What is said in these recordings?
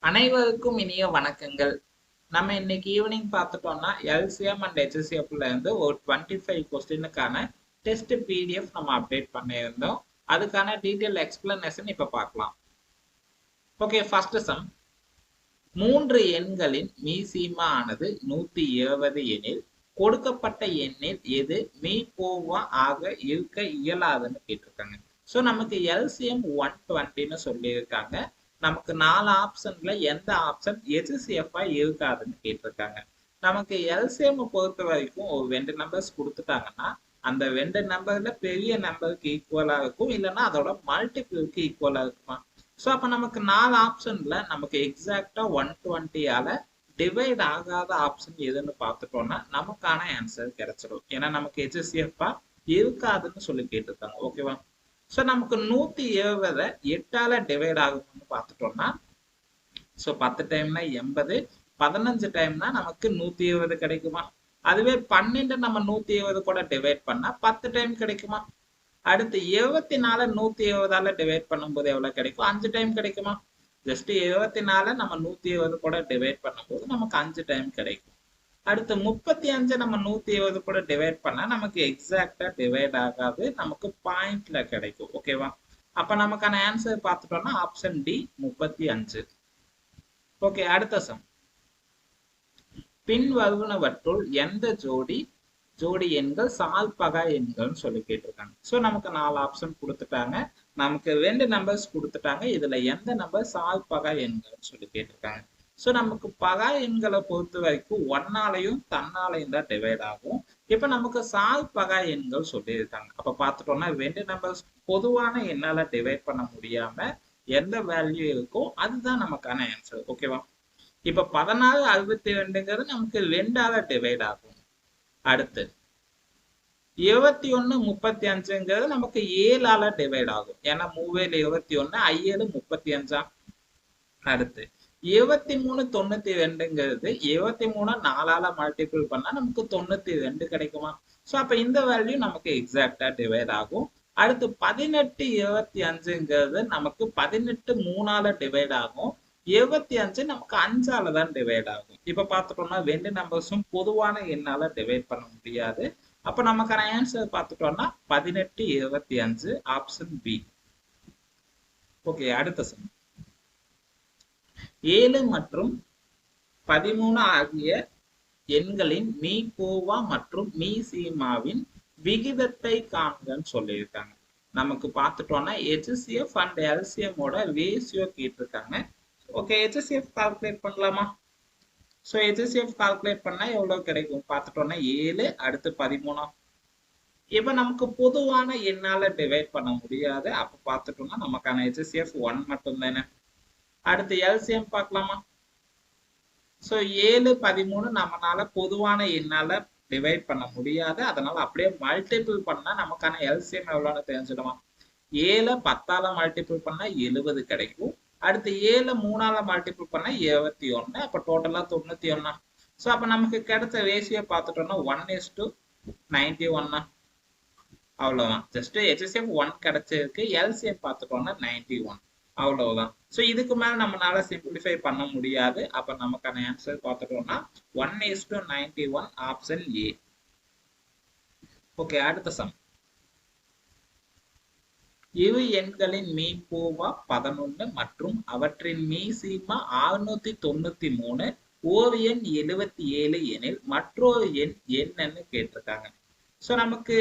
அனைவருக்கும் இனிய வணக்கங்கள். நம்ம இன்னைக்கு ஈவினிங் பார்த்துட்டோம்னா எல்சிஎம் அண்ட் ஹெச்சிஎஃப்ல இருந்து ஒரு 25 கொஸ்டினுக்கான டெஸ்ட் பிடிஎஃப் நம்ம அப்டேட் பண்ணியிருந்தோம். அதுக்கான டீட்டெயில் எக்ஸ்பிளனேஷன் இப்ப பார்க்கலாம். Okay, first sum. 3 எண்களின் மீசீமா ஆனது 120 எனில் கொடுக்கப்பட்ட எண்ணில் எது மீகோவா ஆக இருக்க இயலாதுன்னு கேட்டிருக்காங்க. ஸோ நமக்கு எல்சிஎம் 120ன்னு சொல்லியிருக்காங்க. நமக்கு 4 ஆப்ஷன்ல எந்த ஆப்ஷன் ஹெச்சிஎஃப்ஆ இருக்காதுன்னு கேட்டிருக்காங்க. நமக்கு எல்சிஎம் பொறுத்த வரைக்கும் ஒரு 2 நம்பர்ஸ் கொடுத்துட்டாங்கன்னா அந்த 2 நம்பர்ல பெரிய நம்பருக்கு ஈக்குவலா இருக்கும், இல்லைன்னா அதோட மல்டிபிளுக்கு ஈக்குவலா இருக்குமா. ஸோ அப்போ நமக்கு 4 ஆப்ஷன்ல நமக்கு எக்ஸாக்டா 120ஆல டிவைட் ஆகாத ஆப்ஷன் எதுன்னு பார்த்துட்டோம்னா நமக்கான ஆன்சர் கிடைச்சிடும். ஏன்னா நமக்கு ஹெச்சிஎஃப்ஆ இருக்காதுன்னு சொல்லி கேட்டிருக்காங்க. ஓகேவா. ஸோ நமக்கு 120 8ஆல டிவைட் ஆகும்னு பார்த்துட்டோம்னா, ஸோ 10 டைம்னா 80, 15 டைம்னா நமக்கு 120 கிடைக்குமா. அதுவே 12 நம்ம 120 கூட டிவைட் பண்ணா 10 டைம் கிடைக்குமா. அடுத்து 24 120ஆல டிவைட் பண்ணும்போது எவ்வளவு கிடைக்கும்? 5 டைம் கிடைக்குமா. ஜஸ்ட் 24 நம்ம 120 கூட டிவைட் பண்ணும்போது நமக்கு 5 டைம் கிடைக்கும். அடுத்து 35 நம்ம 120 கூட டிவைட் பண்ணா நமக்கு எக்ஸாக்டா டிவைட் ஆகாது, நமக்கு பாயிண்ட்ல கிடைக்கும். ஓகேவா. அப்ப நமக்கான ஆன்சர் பார்த்துட்டோம்னா ஆப்ஷன் டி 35. ஓகே, அடுத்த சம். பின் வருவனவற்றுள் எந்த ஜோடி எண்கள் சால்பகா எண்கள்னு சொல்லி கேட்டிருக்காங்க. ஸோ நமக்கு 4 ஆப்ஷன் கொடுத்துட்டாங்க, நமக்கு 2 நம்பர்ஸ் கொடுத்துட்டாங்க. இதுல எந்த நம்பர் சால்பகா எண்கள்னு சொல்லி கேட்டிருக்காங்க. ஸோ நமக்கு பகா எண்களை பொறுத்த வரைக்கும் 1ஆலையும் தன்னாலையும் தான் டிவைட் ஆகும். இப்ப நமக்கு சால்பகா எண்கள் சொல்லியிருக்காங்க. அப்ப பார்த்துட்டோம்னா 2 நம்பர்ஸ் பொதுவான எண்ணால டிவைட் பண்ண முடியாம எந்த வேல்யூ இருக்கோ அதுதான் நமக்கான ஆன்சர். ஓகேவா. இப்ப 16 62ங்கிறது நமக்கு 2ஆல டிவைட் ஆகும். அடுத்து 21 35ங்கிறது நமக்கு 7ஆல டிவைட் ஆகும். ஏன்னா 3 21 5 35. அடுத்து 23 92ங்கிறது 23 4ஆல மல்டிபிள் பண்ணா நமக்கு 92 கிடைக்குமா. ஸோ அப்ப இந்த வேல்யூ நமக்கு எக்ஸாக்டா டிவைட் ஆகும். அடுத்து 18 25ங்கிறது நமக்கு 18 3ஆல டிவைட் ஆகும். 25 நமக்கு 5ஆல தான் டிவைட் ஆகும். இப்ப பார்த்துட்டோம்னா 2 நம்பர்ஸும் பொதுவான எண்ணால டிவைட் பண்ண முடியாது. அப்ப நமக்கான ஆன்சர் பார்த்துட்டோம்னா 18 25 ஆப்ஷன் பி. ஓகே, அடுத்த சம். 7 மற்றும் 13 ஆகிய எண்களின் மீகோவா மற்றும் மீசீமாவின் விகிதத்தை காண்கன்னு சொல்லியிருக்காங்க. நமக்கு பார்த்துட்டோம்னா ஹெச்சிஎஃப் அண்ட் எல்சிஎம்மோட ரேஷியோ கேட்டிருக்காங்க. ஓகே, ஹெச்சிஎஃப் கால்குலேட் பண்ணலாமா. ஸோ ஹெச்சிஎஃப் கால்குலேட் பண்ணா எவ்வளவு கிடைக்கும் பார்த்துட்டோம்னா 7 அடுத்து 13. இப்ப நமக்கு பொதுவான எண்ணால டிவைட் பண்ண முடியாது. அப்ப பார்த்துட்டோம்னா நமக்கான ஹெச்சிஎஃப் 1 மட்டும் தானே. அடுத்து எல்சிஎம் பார்க்கலாமா. ஸோ 7 13 நம்மளால பொதுவான எண்ணால டிவைட் பண்ண முடியாது, அதனால அப்படியே மல்டிபிள் பண்ணா நமக்கான எல்சிஎம் எவ்வளோன்னு தெரிஞ்சிடுமா. 7 10ஆல மல்டிபிள் பண்ணா 70 கிடைக்கும். அடுத்து 7 3ஆல மல்டிபிள் பண்ணா 21, அப்ப டோட்டலா 91. ஸோ அப்ப நமக்கு கிடைச்ச ரேஷியோ பார்த்துட்டோம்னா 1:91. அவ்வளவுதான். ஜஸ்ட் ஹெச்சிஎஃப் 1 கிடைச்சிருக்கு, எல்சிஎம் பார்த்துட்டோம்னா 91. அவ்வளவுதான். ஸோ இதுக்கு மேல நம்மளால சிம்பிளிஃபை பண்ண முடியாது. அப்ப நமக்கான ஆன்சர் பார்த்துட்டோம்னா 1:91 ஆப்ஷன் ஏ. ஓகே, அடுத்த சம். இரு எண்களின் மீகோவா 11 மற்றும் அவற்றின் மீசீமா 693, ஓர் எண் 77 எனில் மற்றொரு எண் என்னன்னு கேட்டிருக்காங்க. ஸோ நமக்கு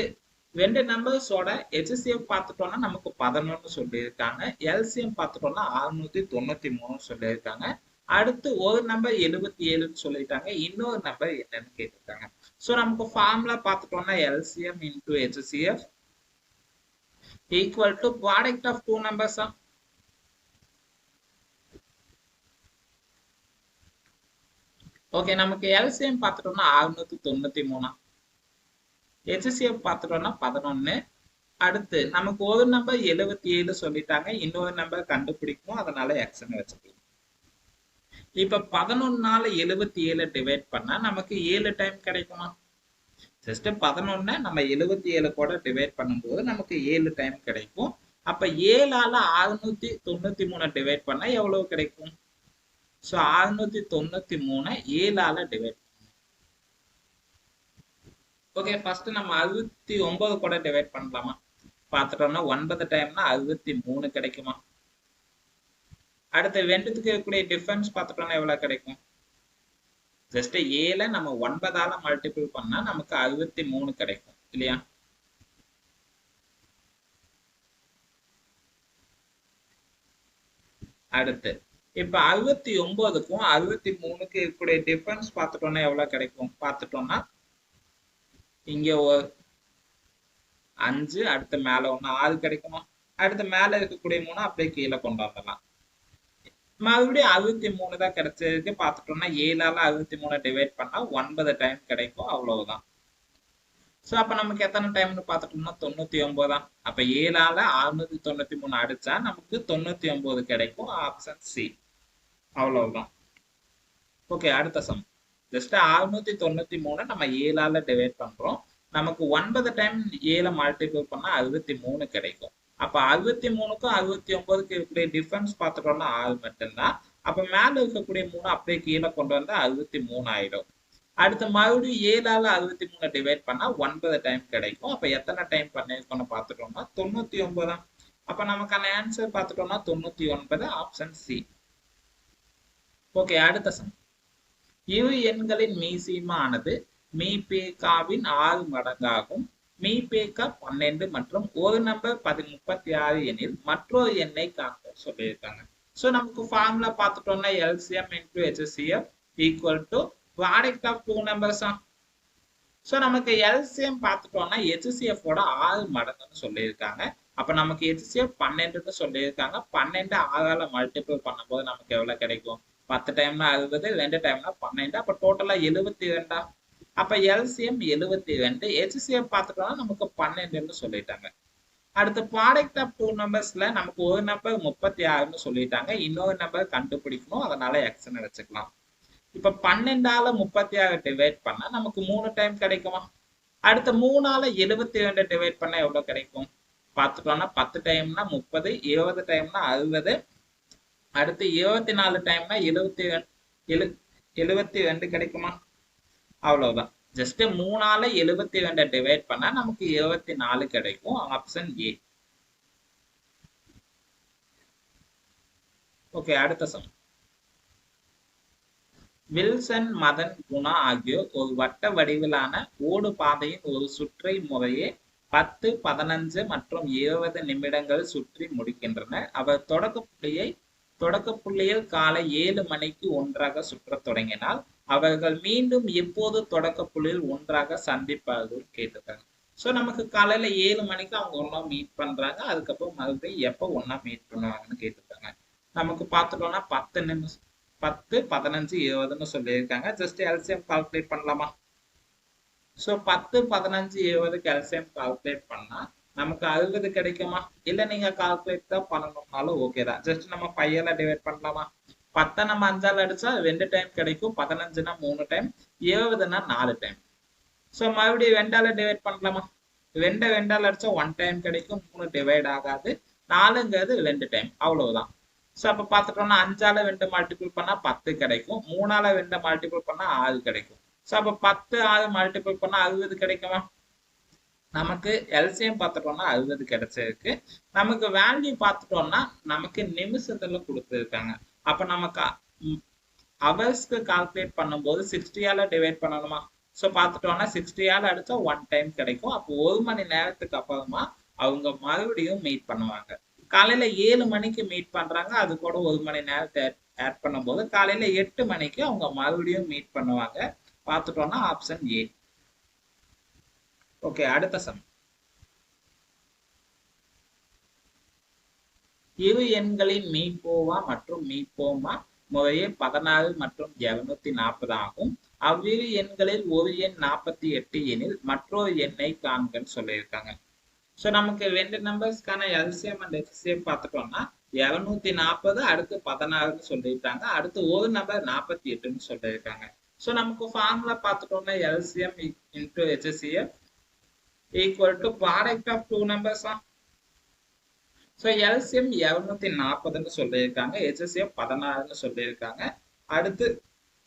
2 நம்பர்ஸோட ஹெச்சிஎஃப் பார்த்துட்டோம்னா நமக்கு 11 சொல்லியிருக்காங்க, எல்சிஎம் பார்த்துட்டோம்னா 693 சொல்லியிருக்காங்க. அடுத்து ஒரு நம்பர் 77ன்னு சொல்லிட்டாங்க, இன்னொரு நம்பர் என்னன்னு கேட்டிருக்காங்க. ஸோ நமக்கு ஃபார்முலா பார்த்துட்டோம்னா LCM into HCF equal to product of two numbers. Okay, நமக்கு எல்சிஎம் பார்த்துட்டோம்னா 693, ஹெச்சிஎஃப் பார்த்துட்டோம்னா 11. அடுத்து நமக்கு ஒரு நம்பர் 77 சொல்லிட்டாங்க, இன்னொரு நம்பர் கண்டுபிடிக்கும், அதனால எக்ஸ்ன்னு வச்சுக்கலாம். இப்ப 11ஆல 77 டிவைட் பண்ணா நமக்கு 7 டைம் கிடைக்குமா. ஜஸ்ட் 11 நம்ம 77 கூட டிவைட் பண்ணும்போது நமக்கு 7 டைம் கிடைக்கும். அப்ப 7ஆல 693 டிவைட் பண்ணா எவ்வளவு கிடைக்கும். ஸோ 693 7ஆல டிவைட். ஓகே, ஃபர்ஸ்ட் நம்ம 69 கூட டிவைட் பண்ணலாமா? பார்த்துட்டோம்னா 9 டைம்னா 63 கிடைக்குமா? அடுத்து ரெண்டுத்துக்கு இருக்கக்கூடிய டிஃபரன்ஸ் பார்த்துட்டோம்னா எவ்வளவு கிடைக்கும்? ஜஸ்ட் 7 நம்ம 9ஆல மல்டிபிள் பண்ணா நமக்கு 63 கிடைக்கும் இல்லையா? அடுத்து இப்ப 69க்கும் 63க்கு இருக்கக்கூடிய டிஃபரன்ஸ் பார்த்துட்டோம்னா எவ்வளவு கிடைக்கும்? பார்த்துட்டோம்னா இங்க 5, அடுத்து மேல 1 6 கிடைக்குமா? அடுத்து மேல இருக்கக்கூடிய 3 அப்படியே கீழே கொண்டு வந்துடலாம். மறுபடியும் 63 தான் கிடைச்சிருக்கு. பார்த்துட்டோம்னா 7ஆல 63 டிவைட் பண்ணா 9 டைம் கிடைக்கும், அவ்வளவுதான். ஸோ அப்ப நமக்கு எத்தனை டைம்னு பார்த்துட்டோம்னா 99 தான். அப்ப 7ஆல 693 அடிச்சா நமக்கு 99 கிடைக்கும். ஆப்ஷன் சி, அவ்வளவுதான். ஓகே, அடுத்த சம். ஜஸ்ட் 693 நம்ம 7ஆல டிவைட் பண்றோம். நமக்கு 9 டைம் 7 மல்டிபிள் பண்ணா 63 கிடைக்கும். அப்ப 63க்கும் 69க்கு இருக்கக்கூடிய டிஃபரன்ஸ் பார்த்துட்டோம்னா 6 மட்டும்தான். அப்ப மேல இருக்கக்கூடிய 3 அப்படியே கீழே கொண்டு வந்தா 63 ஆயிடும். அடுத்து மறுபடியும் 7ஆல 63 டிவைட் பண்ணா 9 டைம் கிடைக்கும். அப்ப எத்தனை டைம் பண்ணிருக்கோம்னு பார்த்துட்டோம்னா 99 தான். அப்ப நமக்கான ஆன்சர் பார்த்துட்டோம்னா 99, ஆப்ஷன் சி. ஓகே, அடுத்த சம். இரு எண்களின் மீசீமா ஆனது மீபேகாவின் 6 மடங்காகும். மீபேகா 12 மற்றும் ஒரு நம்பர் 36 எனில் மற்றொரு எண்ணை காக்க சொல்லியிருக்காங்க. ஸோ நமக்கு ஃபார்முலா பார்த்துட்டோம்னா LCM into HCF equal to product of two numbers. So நமக்கு எல்சிஎம் பார்த்துட்டோம்னா ஹெச்சிஎஃப் ஓட 6 மடங்குன்னு சொல்லியிருக்காங்க. அப்ப நமக்கு ஹெச்சிஎஃப் 12ன்னு சொல்லியிருக்காங்க. 12 6ஆல மல்டிபிள் பண்ணும்போது நமக்கு எவ்வளவு கிடைக்கும்? 10 டைம்னா 60, 2 டைம்னா 12, அப்ப டோட்டலா 72. அப்ப எல்சிஎம் 72, ஹெச்சிஎஃப் பார்த்துட்டோம்னா நமக்கு 12ன்னு சொல்லிட்டாங்க. அடுத்து ப்ராடக்ட் ஆஃப் டூ நம்பர்ஸ்ல நமக்கு ஒரு நம்பர் 36ன்னு சொல்லிட்டாங்க, இன்னொரு நம்பர் கண்டுபிடிக்கணும், அதனால எக்ஸ்ன்னு வச்சுக்கலாம். இப்ப 12ஆல 36 டிவைட் பண்ணா நமக்கு 3 டைம் கிடைக்குமா? அடுத்து 3ஆல 72 டிவைட் பண்ணா எவ்வளவு கிடைக்கும்? பார்த்துட்டோம்னா 10 டைம்னா 30, 20 டைம்னா 60, அடுத்து 24 டைம்னா 72 கிடைக்குமா? அவ்வளவுதான். ஜஸ்ட் 3ஆல 72 டிவைட் பண்ணா நமக்கு 24 கிடைக்கும். Option A. ஓகே, அடுத்த சம். வில்சன், மதன், குணா ஆகியோர் ஒரு வட்ட வடிவிலான ஓடு பாதையின் ஒரு சுற்றை முறையே 10, 15 மற்றும் 20 நிமிடங்கள் சுற்றி முடிக்கின்றனர். அவர் தொடக்க புள்ளியில் காலை 7 மணிக்கு ஒன்றாக சுற்ற தொடங்கினால் அவர்கள் மீண்டும் எப்போது தொடக்க புள்ளியில் ஒன்றாக சந்திப்பார்கள் கேட்டிருக்காங்க. ஸோ நமக்கு காலையில 7 மணிக்கு அவங்க ஒன்றா மீட் பண்றாங்க, அதுக்கப்புறம் மறுபடியும் எப்போ ஒன்னா மீட் பண்ணுவாங்கன்னு கேட்டிருக்காங்க. நமக்கு பார்த்துட்டோம்னா 10 நிமிஷம் 10, 15, 20ன்னு சொல்லியிருக்காங்க. ஜஸ்ட் எல்சிஎம் கால்குலேட் பண்ணலாமா? ஸோ 10, 15, 20 எல்சிஎம் கால்குலேட் பண்ணா நமக்கு 60 கிடைக்குமா? இல்ல நீங்க கால்குலேட் தான் பண்ணணும்னாலும் ஓகே தான். ஜஸ்ட் நம்ம 5ஆல டிவைட் பண்ணலாமா? 10 நம்ம 5ஆல அடிச்சா 2 டைம் கிடைக்கும், 15னா 3 டைம், 20னா 4 டைம். ஸோ மறுபடியும் 2ஆல டிவைட் பண்ணலாமா? 2ஆல அடிச்சா 1 டைம் கிடைக்கும், 3 டிவைட் ஆகாது, 4ங்கிறது 2 டைம், அவ்வளவுதான். ஸோ அப்ப பார்த்துட்டோம்னா 5ஆல 2 மல்டிபிள் பண்ணா 10 கிடைக்கும், 3ஆல 2 மல்டிபிள் பண்ணா 6 கிடைக்கும். ஸோ அப்ப 10, 6 மல்டிபிள் பண்ணா 60 கிடைக்குமா? நமக்கு எல்சிஎம் பார்த்துட்டோம்னா 60 கிடைச்சிருக்கு. நமக்கு வேல்யூ பார்த்துட்டோம்னா நமக்கு நிமிஷத்துல கொடுத்துருக்காங்க. அப்ப நமக்கு ஹவர்ஸ்க்கு கால்குலேட் பண்ணும்போது 60ஆல டிவைட் பண்ணணுமா? ஸோ பார்த்துட்டோம்னா 60ஆல அடிச்சா 1 டைம் கிடைக்கும். அப்போ 1 மணி நேரத்துக்கு அப்புறமா அவங்க மறுபடியும் மீட் பண்ணுவாங்க. காலையில 7 மணிக்கு மீட் பண்றாங்க, அது கூட 1 மணி நேரத்தை ஆட் பண்ணும்போது காலையில 8 மணிக்கு அவங்க மறுபடியும் மீட் பண்ணுவாங்க. பார்த்துட்டோம்னா ஆப்ஷன் ஏ. ஓகே, அடுத்த சம். இரு எண்களின் மீபோவா மற்றும் மீபோமா முறையே 16 மற்றும் 240 ஆகும். அவ்விரு எண்களில் ஒரு எண் 48 எனில் மற்றொரு எண்ணை காண்கன்னு சொல்லியிருக்காங்க. ஸோ நமக்கு 2 நம்பர்ஸ்க்கான எல்சிஎம் அண்ட் ஹெச்சிஎஃப் பார்த்துட்டோம்னா 240, அடுத்து 16ன்னு சொல்லியிருக்காங்க, அடுத்து ஒரு நம்பர் 48ன்னு சொல்லியிருக்காங்க. ஸோ நமக்கு ஃபார்முலா பார்த்துட்டோம்னா LCM into HCF equal to product of two numbers. So LCM 240ன்னு சொல்லியிருக்காங்க, HCF 16ன்னு சொல்லியிருக்காங்க. அடுத்து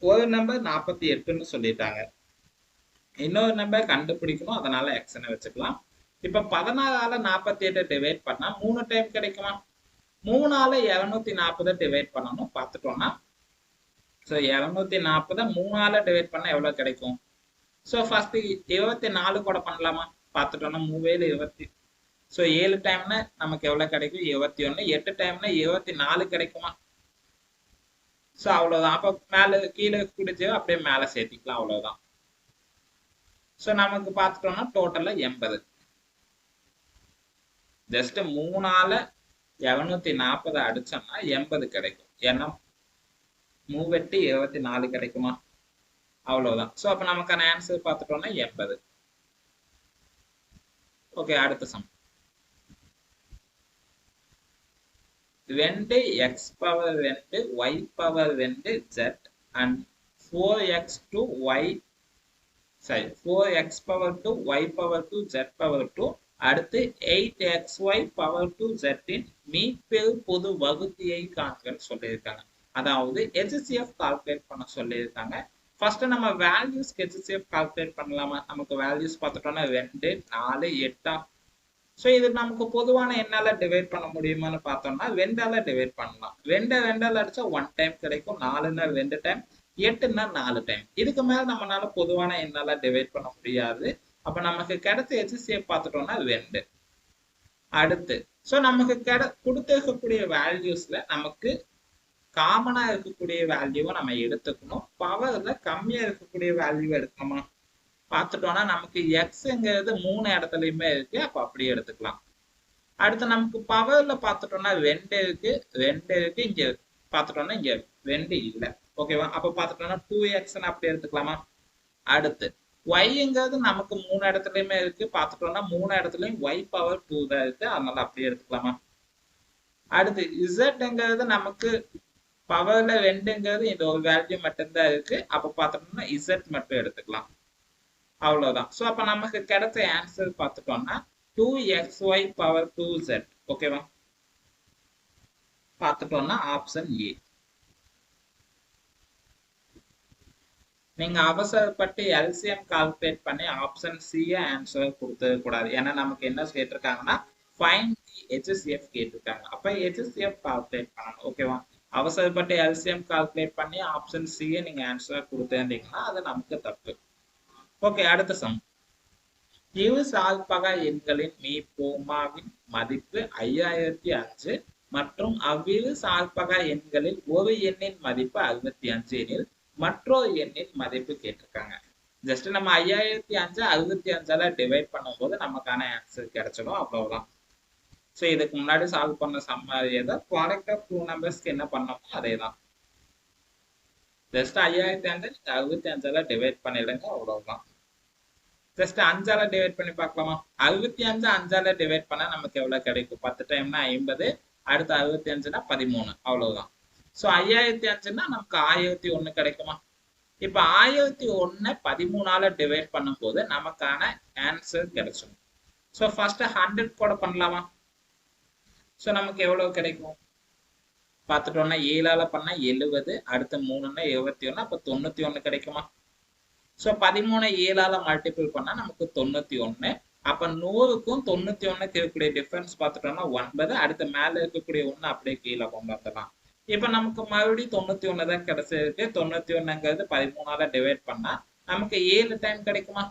ஒரு நம்பர் 48ன்னு சொல்லிட்டாங்க. இன்னொரு நம்பர் கண்டுபிடிக்கணும், அதனால எக்ஸ்ன்னு வச்சுக்கலாம். இப்ப 16ஆல 48 டிவைட் பண்ணா 3 டைம் கிடைக்குமா? 3ஆல 240 டிவைட் பண்ணணும் பார்த்துட்டோம்னா. ஸோ 240 3ஆல டிவைட் பண்ணா எவ்வளவு கிடைக்கும்? ஸோ ஃபர்ஸ்ட் 24 கூட பண்ணலாமா? பார்த்துட்டோம்னா 3 20. ஸோ 7 டைம்னா நமக்கு எவ்வளவு கிடைக்கும்? 21. 8 டைம்னா 24 கிடைக்குமா? ஸோ அவ்வளவுதான். அப்ப மேல கீழே குடிச்சு அப்படியே மேல சேர்த்திக்கலாம், அவ்வளவுதான். ஸோ நமக்கு பார்த்துட்டோம்னா டோட்டலா 80. ஜஸ்ட் 3ஆல 240 அடிச்சோம்னா 80 கிடைக்கும். ஏன்னா 3 24 கிடைக்குமா? அவ்வளவுதான். ஸோ அப்ப நமக்கான ஆன்சர் பார்த்துட்டோம்னா 80. ஓகே, அடுத்த some. 2 x power 2 y power 2 z and 4x to y 4x power 2 y power 2 z power 2 அடுத்து 8xy power 2 z இன் மீப்பெரு பொது வகுத்தியை காண்கன்னு சொல்லியிருக்காங்க. அதாவது HCF கால்குலேட் பண்ண சொல்லியிருக்காங்க. ஃபர்ஸ்ட் நம்ம வேல்யூஸ் HCF கால்குலேட் பண்ணலாமா? நமக்கு வேல்யூஸ் பார்த்துட்டோம்னா 2 4 8. ஸோ இது நமக்கு பொதுவான எண்ணால டிவைட் பண்ண முடியுமான்னு பார்த்தோம்னா 2ஆல டிவைட் பண்ணலாம். 2ஆல அடிச்சா 1 டைம் கிடைக்கும். 4ன்னா 2 டைம், 8ன்னா 4 டைம். இதுக்கு மேல நம்மளால பொதுவான எண்ணால டிவைட் பண்ண முடியாது. அப்ப நமக்கு கிடைச்ச HCF பார்த்துட்டோம்னா 2. அடுத்து ஸோ நமக்கு கொடுத்திருக்கக்கூடிய வேல்யூஸ்ல நமக்கு காமனா இருக்கக்கூடிய வேல்யூவை நம்ம எடுத்துக்கணும். பவர்ல கம்மியா இருக்கக்கூடிய வேல்யூ எடுக்கணுமா? பார்த்துட்டோம்னா நமக்கு எக்ஸ்ங்கிறது 3 இடத்துலயுமே இருக்கு. அப்ப அப்படியே எடுத்துக்கலாம். அடுத்து நமக்கு பவர்ல பார்த்துட்டோம்னா 2 இருக்கு. இங்க பார்த்துட்டோம்னா இங்க 2 இல்லை. ஓகேவா? அப்ப பார்த்துட்டோம்னா 2x அப்படி எடுத்துக்கலாமா? அடுத்து yங்கிறது நமக்கு 3 இடத்துலயுமே இருக்கு. பார்த்துட்டோம்னா 3 இடத்துலயும் y பவர் 2 தான் இருக்கு. அதனால அப்படியே எடுத்துக்கலாமா? அடுத்து zங்கிறது நமக்கு பவர்ல 2ங்கிறது இந்த ஒரு வேல்யூ மட்டும்தான் இருக்கு. அப்ப பார்த்துட்டோம்னா z மட்டும் எடுத்துக்கலாம், அவ்வளவுதான். ஸோ அப்ப நமக்கு கிடைச்ச ஆன்சர் பார்த்துட்டோம்னா 2xy பவர் 2z. ஓகேவா? பார்த்துட்டோம்னா ஆப்ஷன் ஏ. நீங்க அவசரப்பட்டு எல்சிஎம் கால்குலேட் பண்ணி ஆப்ஷன் சி ஆன்சர் கொடுத்துக்க கூடாது. ஏன்னா நமக்கு என்ன கேட்டிருக்காங்கன்னா ஃபைண்ட் தி HCF கேட்டிருக்காங்க. அப்ப HCF கால்குலேட் பண்ணணும். ஓகேவா? அவசரப்பட்டு எல்சிஎம் கால்குலேட் பண்ணி ஆப்ஷன் சி நீங்க ஆன்சர் கொடுத்துருந்தீங்கன்னா அது நமக்கு தப்பு. ஓகே, அடுத்த சம். இரு சால்பகா எண்களின் மீப்போமாவின் மதிப்பு 5005 மற்றும் அவ்விரு சால்பகா எண்களில் ஒரு எண்ணின் மதிப்பு 65 எனில் மற்றொரு எண்ணின் மதிப்பு கேட்டிருக்காங்க. ஜஸ்ட் நம்ம 5005 65ஆல டிவைட் பண்ணும்போது நமக்கான ஆன்சர் கிடைச்சிடும், அவ்வளவுதான். ஸோ இதுக்கு முன்னாடி சால்வ் பண்ண சம் மாதிரியே ப்ராடக்ட் ஆஃப் டூ நம்பர்ஸ்க்கு என்ன பண்ணோமோ அதே தான். ஜஸ்ட் 5005 நீங்க 65ஆல டிவைட் பண்ணிடுங்க, அவ்வளவுதான். ஜஸ்ட் 5ஆல டிவைட் பண்ணி பார்க்கலாமா? 65 5ஆல டிவைட் பண்ணா நமக்கு எவ்வளவு கிடைக்கும்? 10 டைம்னா 50, அடுத்து 65னா 13, அவ்வளவுதான். ஸோ 5005னா நமக்கு 1001 கிடைக்குமா? இப்ப 1001 13ஆல டிவைட் பண்ணும்போது நமக்கான ஆன்சர் கிடைச்சிடும். ஸோ ஃபர்ஸ்ட் 100 கூட பண்ணலாமா? ஸோ நமக்கு எவ்வளவு கிடைக்கும்? பார்த்துட்டோம்னா 7ஆல பண்ணா 70, அடுத்து 3ன்னா 21, அப்ப 91 கிடைக்குமா? ஸோ 13 7ஆல மல்டிபிள் பண்ணா நமக்கு 91. அப்ப 100க்கும் 91க்கு இருக்கக்கூடிய டிஃபரன்ஸ் பார்த்துட்டோம்னா 9. அடுத்து மேல இருக்கக்கூடிய 1 அப்படியே கீழே கொண்டு வந்துடலாம். இப்ப நமக்கு மறுபடியும் 91 தான் கிடைச்சிருக்கு. 91ங்கிறது 13ஆல டிவைட் பண்ணா நமக்கு 7 டைம் கிடைக்குமா?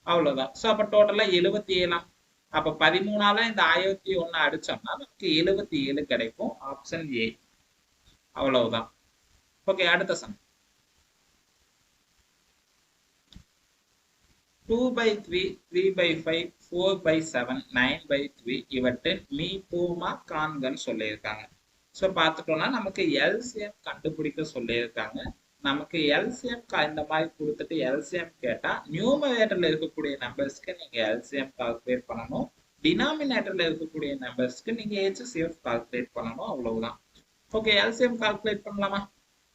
அவ்வளவுதான். ஸோ அப்ப டோட்டலா 77. அப்ப 13ஆல இந்த 1001 அடிச்சோம்னா நமக்கு 77 கிடைக்கும். ஆப்ஷன் ஏ, அவ்வளவுதான். ஓகே, அடுத்த சம். 2/3, 3/5, 4/7, 9/3 இவற்றின் மீப்போமா காண்கன்னு சொல்லியிருக்காங்க. ஸோ பார்த்துட்டோம்னா நமக்கு எல்சிஎம் கண்டுபிடிக்க சொல்லியிருக்காங்க. நமக்கு எல்சிஎம் இந்த மாதிரி கொடுத்துட்டு எல்சிஎம் கேட்டா நியூமரேட்டர்ல இருக்கக்கூடிய நம்பர்ஸ்க்கு நீங்க எல்சிஎம் கால்குலேட் பண்ணணும். டினாமினேட்டர்ல இருக்கக்கூடிய நம்பர்ஸ்க்கு நீங்க HCF கால்குலேட் பண்ணணும், அவ்வளவுதான். ஓகே, எல்சிஎம் கால்குலேட் பண்ணலாமா?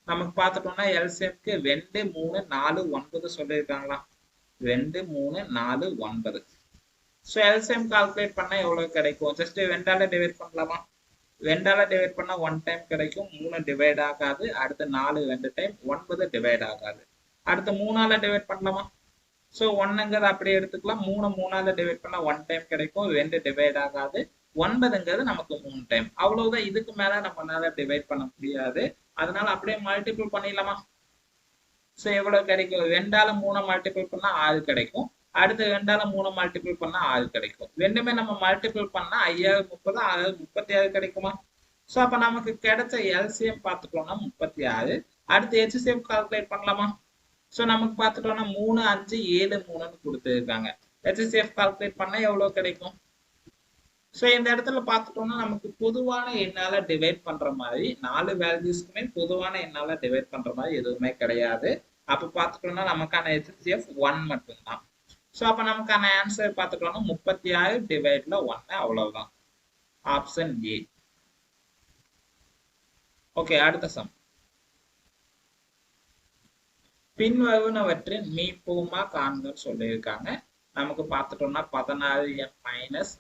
நமக்கு பார்த்துட்டோம்னா எல்சிஎம்க்கு 2 3 4 9 சொல்லியிருக்காங்களா? 2 3 4 9. ஸோ எல்சிஎம் கால்குலேட் பண்ணா எவ்வளவு கிடைக்கும்? ஜஸ்ட் 2ஆல டிவைட் பண்ணலாமா? 2ஆல டிவைட் பண்ணா 1 டைம் கிடைக்கும், 3 டிவைட் ஆகாது. அடுத்து 4 2 டைம், 9 டிவைட் ஆகாது. அடுத்து 3ஆல டிவைட் பண்ணலாமா? ஸோ 1ங்கிறது அப்படியே எடுத்துக்கலாம். 3ஆல டிவைட் பண்ணா 1 டைம் கிடைக்கும், 2 டிவைட் ஆகாது. 9ங்கிறது நமக்கு 3 டைம். அவ்வளவுதான். இதுக்கு மேல நம்மளால டிவைட் பண்ண முடியாது. அதனால அப்படியே மல்டிபிள் பண்ணிடலாமா? ஸோ எவ்வளவு கிடைக்கும்? 2ஆல 3 மல்டிபிள் பண்ணா 6 கிடைக்கும். அடுத்து 2ஆல 3 மல்டிபிள் பண்ணா 6 கிடைக்கும். ரெண்டுமே நம்ம மல்டிபிள் பண்ணா 5030 அதாவது 36 கிடைக்குமா? ஸோ அப்ப நமக்கு கிடைச்ச எல்சிஎம் பார்த்துட்டோம்னா 36. அடுத்து ஹெச்சிஎஃப் கால்குலேட் பண்ணலாமா? ஸோ நமக்கு பார்த்துட்டோம்னா 3 5 7 3ன்னு கொடுத்துருக்காங்க. ஹெச்சிஎஃப் கால்குலேட் பண்ணா எவ்வளவு கிடைக்கும்? ஸோ இந்த இடத்துல பார்த்துட்டோம்னா நமக்கு பொதுவான எண்ணால டிவைட் பண்ற மாதிரி 4 வேல்யூஸ்க்குமே பொதுவான எண்ணால டிவைட் பண்ற மாதிரி எதுவுமே கிடையாது. அப்ப பார்த்துட்டோம்னா நமக்கான ஹெச்சிஎஃப் 1 மட்டும்தான். ஸோ அப்ப நமக்கான ஆன்சர் பார்த்துட்டோம்னா 36 டிவைட்ல 1 அவ்வளவுதான். Option A. ஓகே, அடுத்த சம். பின்வருவனவற்றின் மீப்போமா காண்கன்னு சொல்லியிருக்காங்க. நமக்கு பார்த்துட்டோம்னா 16m minus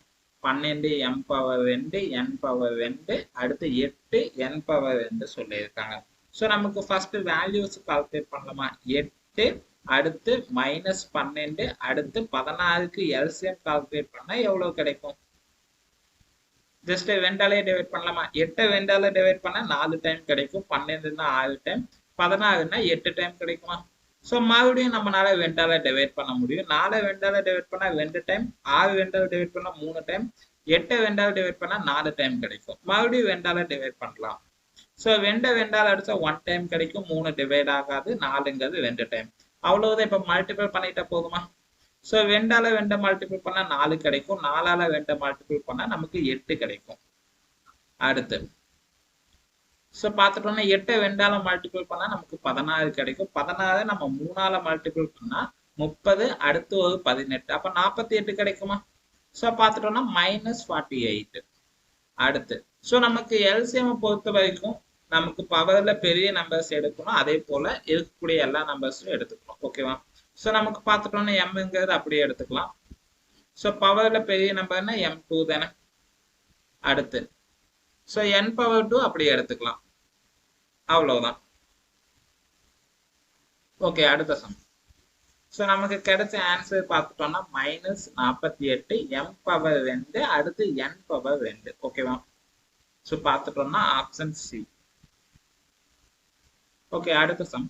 12m power 2 n power 2 அடுத்து 8 n பவர் 2 சொல்லியிருக்காங்க. ஸோ நமக்கு ஃபர்ஸ்ட் வேல்யூஸ் கால்குலேட் பண்ணலாமா? 8 அடுத்து மைனஸ் 12 அடுத்து 16க்கு எல்சிஎம் கால்குலேட் பண்ணா எவ்வளவு கிடைக்கும்? ஜஸ்ட் 2ஆலே டிவைட் பண்ணலாமா? 8 2ஆல டிவைட் பண்ணா 4 டைம் கிடைக்கும், 12ன்னா 6 டைம், 16ன்னா 8 டைம் கிடைக்குமா? ஸோ மறுபடியும் நம்மளால 2ஆல டிவைட் பண்ண முடியும். 4 2ஆல டிவைட் பண்ணா 2 டைம், 6 2ஆல டிவைட் பண்ணா 3 டைம், 8 2ஆல டிவைட் பண்ணா 4 டைம் கிடைக்கும். மறுபடியும் 2ஆல டிவைட் பண்ணலாம். ஸோ 2 2ஆல அடிச்சா 1 டைம் கிடைக்கும், 3 டிவைட் ஆகாது, 4ங்கிறது 2 டைம். அவ்வளவுதான். இப்ப மல்டிபிள் பண்ணிட்டா போதுமா? ஸோ 2ஆல 2 மல்டிபிள் பண்ணா 4 கிடைக்கும், 4ஆல 2 மல்டிபிள் பண்ணா நமக்கு 8 கிடைக்கும். அடுத்து ஸோ பார்த்துட்டோம்னா 8 2ஆல மல்டிபிள் பண்ணா நமக்கு 16 கிடைக்கும். 16 நம்ம 3ஆல மல்டிபிள் பண்ணா 30 அடுத்து ஒரு 18 அப்ப 48 கிடைக்குமா? ஸோ பார்த்துட்டோம்னா -48. அடுத்து ஸோ நமக்கு எல்சிஎம் பொறுத்த வரைக்கும் நமக்கு பவர்ல பெரிய நம்பர்ஸ் எடுக்கணும், அதே போல இருக்கக்கூடிய எல்லா நம்பர்ஸும் எடுத்துக்கணும். ஓகேவா? ஸோ நமக்கு பார்த்துட்டோம்னா எம்ங்கிறது அப்படியே எடுத்துக்கலாம். ஸோ பவர்ல பெரிய நம்பர்னா m2 தானே. அடுத்து ஸோ n பவர் 2 அப்படியே எடுத்துக்கலாம். அவ்வளவுதான். ஓகே, அடுத்த சம். ஸோ நமக்கு கிடைச்ச ஆன்சர் பார்த்துட்டோம்னா -48 m பவர் 2 அடுத்து n பவர் 2. ஓகேவா? ஸோ பார்த்துட்டோம்னா ஆப்ஷன் சி. ஓகே, அடுத்த சம்.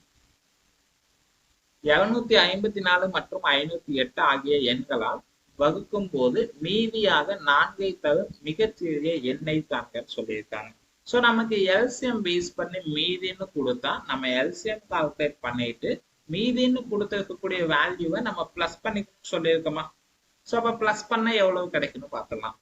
254 மற்றும் 508 ஆகிய எண்களால் வகுக்கும் போது மீதியாக 4ஐ தவிர மிகச்சிறிய எண்ணை காண்கன்னு சொல்லியிருக்காங்க. ஸோ நமக்கு எல்சிஎம் பேஸ் பண்ணி மீதின்னு கொடுத்தா நம்ம எல்சிஎம் கால்குலேட் பண்ணிட்டு மீதின்னு கொடுத்துருக்கக்கூடிய வேல்யூவை நம்ம பிளஸ் பண்ணி சொல்லியிருக்கோமா? ஸோ அப்ப பிளஸ் பண்ண எவ்வளவு கிடைக்குன்னு பார்த்துக்கலாம்.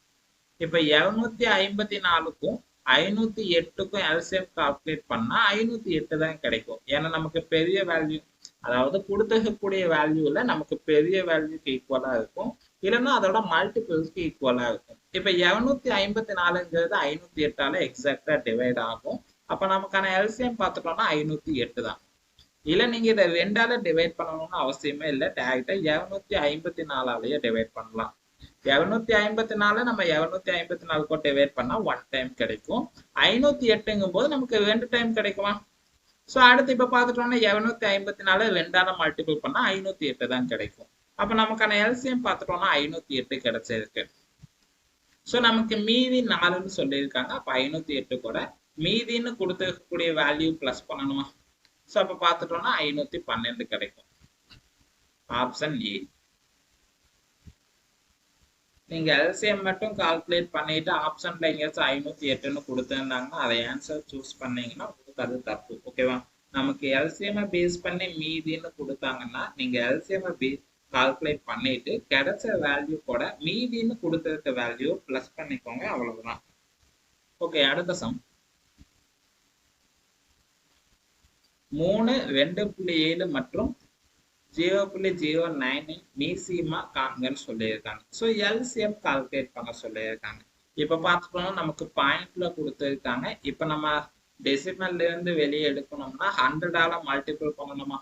இப்ப 254க்கும் 508க்கும் எல்சிஎம் கால்குலேட் பண்ணா 508 தான் கிடைக்கும். ஏன்னா நமக்கு பெரிய வேல்யூ, அதாவது கொடுத்துருக்கக்கூடிய வேல்யூல நமக்கு பெரிய வேல்யூக்கு ஈக்குவலா இருக்கும், இல்லைன்னா அதோட மல்டிபிள்ஸ்க்கு ஈக்குவலா இருக்கும். இப்ப 254ங்கிறது 508ஆல எக்ஸாக்டா டிவைட் ஆகும். அப்ப நமக்கான எல்சிஎம் பார்த்துட்டோம்னா 508 தான். இல்ல நீங்க இதை 2ஆல டிவைட் பண்ணணும்னு அவசியமே இல்லை, டைரக்டா 254ஆலேயே டிவைட் பண்ணலாம். 254 நம்ம 254 டிவைட் பண்ணா 1 டைம் கிடைக்கும். 508ங்கும் போது நமக்கு 2 டைம் கிடைக்குமா? ஸோ அடுத்து இப்ப பார்த்துட்டோம்னா 254 2ஆல மல்டிபிள் பண்ணா 508 தான் கிடைக்கும். அப்ப நமக்கான எல்சிஎம் பார்த்துட்டோம்னா 508 கிடைச்சிருக்கு. ஸோ நமக்கு மீதி 4ன்னு சொல்லியிருக்காங்க. அப்ப 508 கூட மீதின்னு கொடுத்துருக்கக்கூடிய வேல்யூ பிளஸ் பண்ணணுமா? ஸோ அப்ப பார்த்துட்டோம்னா 512 கிடைக்கும். Option A. நீங்க எல்சிஎம் மட்டும் கால்குலேட் பண்ணிட்டு ஆப்ஷன்ல எங்கேயாச்சும் 508ன்னு கொடுத்துருந்தாங்கன்னா அதை ஆன்சர் சூஸ் பண்ணீங்கன்னா உங்களுக்கு அது தப்பு. ஓகேவா? நமக்கு எல்சிஎம் பேஸ் பண்ணி மீதின்னு கொடுத்தாங்கன்னா நீங்க எல்சிஎம் பேஸ் கால்குலேட் பண்ணிட்டு கிடைச்ச வேல்யூ கூட மீதின்னு கொடுத்திருக்க வேல்யூ பிளஸ் பண்ணிக்கோங்க, அவ்வளவுதான். ஓகே, அடுத்த சம். 3 2.7 மற்றும் 0.09 மீசிமா காண்கன்னு சொல்லியிருக்காங்க. ஸோ எல்சிஎம் கால்குலேட் பண்ண சொல்லியிருக்காங்க. இப்ப பார்த்துட்டோம்னா நமக்கு பாயிண்ட்ல கொடுத்துருக்காங்க. இப்ப நம்ம டெசிமல்ல இருந்து வெளியே எடுக்கணும்னா 100ஆல மல்டிபிள் பண்ணணுமா?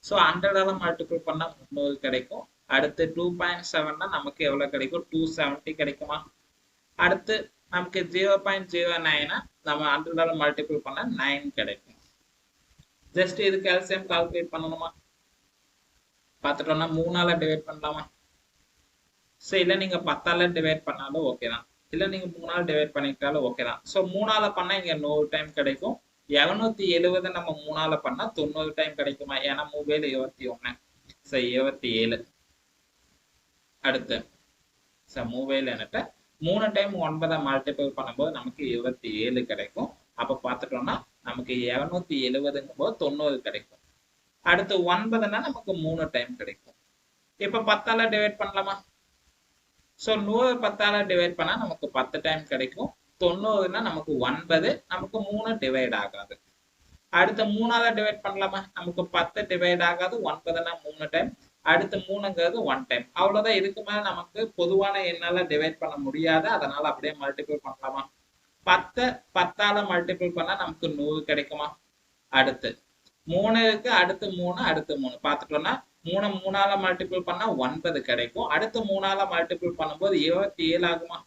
ஸோ 100ஆல மல்டிபிள் பண்ணா 300 கிடைக்கும். அடுத்து 2.7னா நமக்கு எவ்வளவு கிடைக்கும்? 270 கிடைக்குமா? அடுத்து நமக்கு 0.09 நம்ம 100 மல்டிபிள் பண்ணா 9 கிடைக்கும். ஜஸ்ட் இதுக்கு எல்சிஎம் கால்குலேட் பண்ணணுமா? பார்த்துட்டோம்னா 3ஆல டிவைட் பண்ணலாமா? ஸோ இல்லை நீங்க 10ஆல டிவைட் பண்ணாலும் ஓகே தான், இல்லை நீங்க 3ஆல டிவைட் பண்ணிக்கிட்டாலும் ஓகே தான். ஸோ 3ஆல பண்ணா இங்க 100 டைம் கிடைக்கும். 270 நம்ம 3ஆல பண்ணா 90 டைம் கிடைக்குமா? ஏன்னா மொபைல் 21, ஸோ 27. அடுத்து மொபைல் என்கிட்ட 3 டைம் 9 மல்டிபிள் பண்ணும்போது நமக்கு 27 கிடைக்கும். அப்ப பார்த்துட்டோம்னா நமக்கு 270ங்கும் போது 90 கிடைக்கும். அடுத்து 9னா நமக்கு 3 டைம் கிடைக்கும். இப்ப 10ஆல டிவைட் பண்ணலாமா? ஸோ 100 10ஆல டிவைட் பண்ணா நமக்கு 10 டைம் கிடைக்கும். 90னா நமக்கு 9, நமக்கு 3 டிவைட் ஆகாது. அடுத்து 3ஆல டிவைட் பண்ணலாமா? நமக்கு 10 டிவைட் ஆகாது, 9னா 3 டைம், அடுத்து 3ங்கிறது 1 டைம். அவ்வளவுதான். இதுக்கு மேல நமக்கு பொதுவான எண்ணால டிவைட் பண்ண முடியாது, அதனால அப்படியே மல்டிபிள் பண்ணலாமா? 10 10ஆல மல்டிபிள் பண்ணா நமக்கு 100 கிடைக்குமா? அடுத்து 3க்கு அடுத்து 3 அடுத்து 3 பார்த்துட்டோம்னா 3 3ஆல மல்டிபிள் பண்ணா 9 கிடைக்கும். அடுத்து 3ஆல மல்டிபிள் பண்ணும்போது 27 ஆகுமா?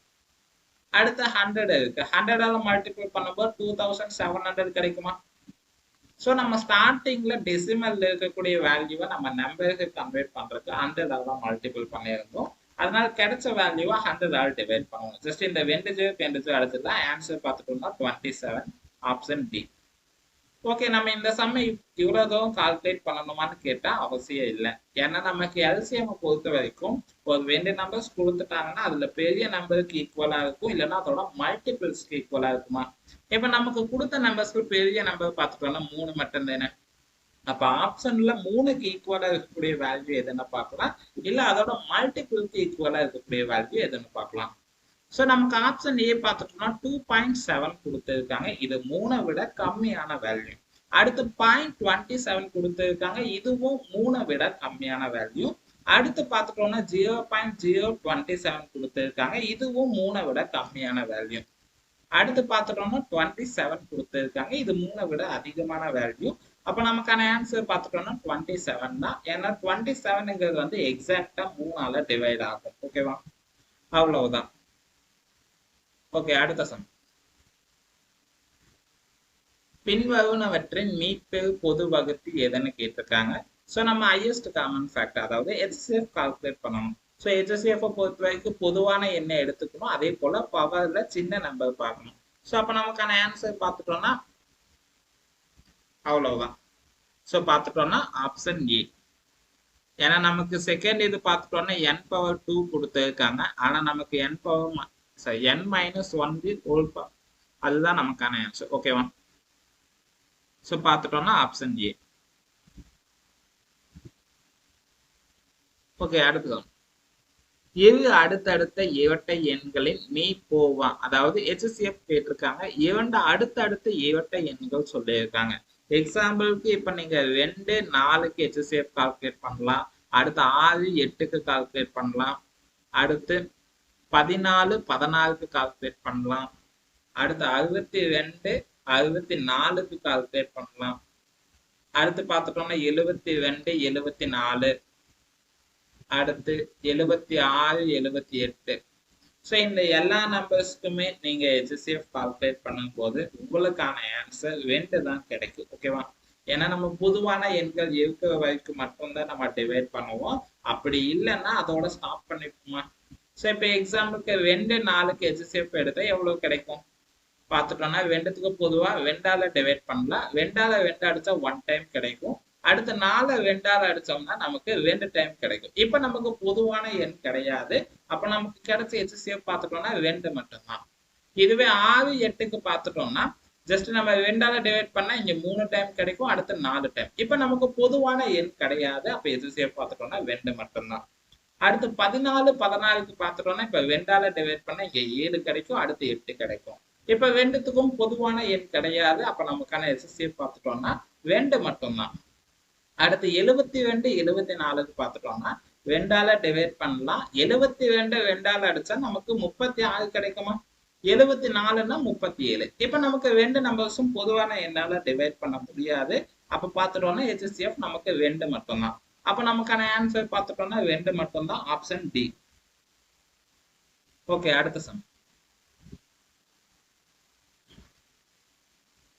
அடுத்து 100 இருக்கு, 100ஆல மல்டிபிள் பண்ணும்போது 2700 கிடைக்குமா? ஸோ நம்ம ஸ்டார்டிங்ல டெசிமல்ல இருக்கக்கூடிய வேல்யூவை நம்ம நம்பருக்கு கன்வெர்ட் பண்றதுக்கு 100ஆல மல்டிபிள் பண்ணியிருந்தோம். அதனால கிடைச்ச வேல்யூவை 100ஆல டிவைட் பண்ணுவோம். ஜஸ்ட் இந்த வெண்டேஜ் அடுத்ததான் ஆன்சர் பார்த்துட்டோம்னா 27, ஆப்ஷன் டி. ஓகே, நம்ம இந்த சம்மை இவ்வளவு தூரம் கால்குலேட் பண்ணணுமான்னு கேட்டா அவசியம் இல்லை. ஏன்னா நமக்கு எல்சிஎம் பொறுத்த வரைக்கும் ஒரு 2 நம்பர்ஸ் கொடுத்துட்டாங்கன்னா அதுல பெரிய நம்பருக்கு ஈக்குவலா இருக்கும், இல்லைன்னா அதோட மல்டிபிள்ஸ்க்கு ஈக்குவலா இருக்குமா? இப்ப நமக்கு கொடுத்த நம்பர்ஸ்க்கு பெரிய நம்பர் பார்த்துட்டோம்னா 3 மட்டும் தானே. அப்ப ஆப்ஷன்ல 3க்கு ஈக்குவலா இருக்கக்கூடிய வேல்யூ எதுன்னு பார்க்கலாம், இல்ல அதோட மல்டிபிள்க்கு ஈக்குவலா இருக்கக்கூடிய வேல்யூ எதுன்னு பார்க்கலாம். ஸோ நமக்கு ஆப்ஷன் ஏ பார்த்துட்டோம்னா 2.7 கொடுத்துருக்காங்க, இது 3 விட கம்மியான வேல்யூ. அடுத்து 0.27 கொடுத்துருக்காங்க, இதுவும் 3 விட கம்மியான வேல்யூ. அடுத்து பார்த்துட்டோம்னா 0.027 கொடுத்துருக்காங்க, இதுவும் 3 விட கம்மியான வேல்யூ. அடுத்து பார்த்துட்டோம்னா 27 கொடுத்துருக்காங்க, இது 3 விட அதிகமான வேல்யூ. அப்ப நமக்கான ஆன்சர் பார்த்துட்டோம்னா 27 தான். ஏன்னா 27ங்கிறது வந்து எக்ஸாக்டா 3ஆல டிவைட் ஆகும். ஓகேவா? அவ்வளவுதான். ஓகே, அடுத்த சம். பின்வருவனவற்றின் மீப்பெரு பொது வகுத்தி எதுன்னு கேட்டிருக்காங்க. ஸோ நம்ம ஹையஸ்ட் காமன் ஃபேக்டர், அதாவது HCF கால்குலேட் பண்ணணும். ஸோ HCF பொறுத்த வரைக்கும் பொதுவான எண்ணை எடுத்துக்கணும், அதே போல பவர்ல சின்ன நம்பர் பார்க்கணும். ஸோ அப்ப நமக்கான ஆன்சர் பார்த்துட்டோம்னா அவ்வளவுதான். ஸோ பார்த்துட்டோம்னா ஆப்ஷன் ஏ. ஏன்னா நமக்கு செகண்ட் இது பார்த்துட்டோம்னா n⁻2 கொடுத்துருக்காங்க, ஆனா நமக்கு n-1 ஹோல் பவர், அதுதான் நமக்கான ஆன்சர். ஓகேவா? ஸோ பார்த்துட்டோம்னா ஆப்ஷன் ஏ. ஓகே, அடுத்தது இரு அடுத்தடுத்த இரட்டை எண்களின் மீப்போவா, அதாவது HCF கேட்டிருக்காங்க. 2 அடுத்தடுத்த இரட்டை எண்கள் சொல்லியிருக்காங்க. எக்ஸாம்பிளுக்கு இப்ப நீங்க 2 4க்கு HCF கால்குலேட் பண்ணலாம், அடுத்து 6 8க்கு கால்குலேட் பண்ணலாம், அடுத்து 14 16க்கு கால்குலேட் பண்ணலாம், அடுத்து 62 64க்கு கால்குலேட் பண்ணலாம், அடுத்து பார்த்துட்டோம்னா 72 74, அடுத்து 76 78. ஸோ இந்த எல்லா நம்பர்ஸ்க்குமே நீங்க HCF கால்குலேட் பண்ணும் போது உங்களுக்கான ஆன்சர் 2 தான் கிடைக்கும். ஓகேவா? ஏன்னா நம்ம பொதுவான எண்கள் இருக்கிற வரைக்கும் மட்டும்தான் நம்ம டிவைட் பண்ணுவோம், அப்படி இல்லைன்னா அதோட ஸ்டாப் பண்ணிப்போமா. ஸோ இப்போ எக்ஸாம்பிளுக்கு 2 4க்கு HCF எடுத்தா எவ்வளவு கிடைக்கும் பார்த்துட்டோம்னா 2த்துக்கு பொதுவா 2ஆல டிவைட் பண்ணலாம், 2ஆல 2 அடிச்சா 1 டைம் கிடைக்கும், அடுத்து 4 2ஆல அடிச்சோம்னா நமக்கு 2 டைம் கிடைக்கும். இப்ப நமக்கு பொதுவான எண் கிடையாது, அப்ப நமக்கு கிடைச்ச HCF பார்த்துட்டோம்னா 2 மட்டும்தான். இதுவே 6 8க்கு பார்த்துட்டோம்னா ஜஸ்ட் நம்ம 2ஆல டிவைட் பண்ணா இங்க 3 டைம் கிடைக்கும், அடுத்து 4 டைம். இப்ப நமக்கு பொதுவான எண் கிடையாது, அப்ப HCF பார்த்துட்டோம்னா 2 மட்டும்தான். அடுத்து 14 16க்கு பார்த்துட்டோம்னா இப்ப 2ஆல டிவைட் பண்ணா இங்க 7 கிடைக்கும், அடுத்து 8 கிடைக்கும். இப்ப 2த்துக்கும் பொதுவான எண் கிடையாது, அப்ப நமக்கான HCF பார்த்துட்டோம்னா 2 மட்டும்தான். அடுத்து 72 74க்கு பார்த்துட்டோம்னா 2ஆல டிவைட் பண்ணலாம், 72 2ஆல அடிச்சா நமக்கு 36 கிடைக்குமா, 74ன்னா 37. இப்ப நமக்கு 2 நம்பர்ஸும் பொதுவான எண்ணால டிவைட் பண்ண முடியாது, அப்ப பார்த்துட்டோம்னா HCF நமக்கு 2 மட்டும்தான். அப்ப நமக்கான ஆன்சர் பார்த்துட்டோம்னா 2 மட்டும்தான், ஆப்ஷன் டி. ஓகே, அடுத்த சம்.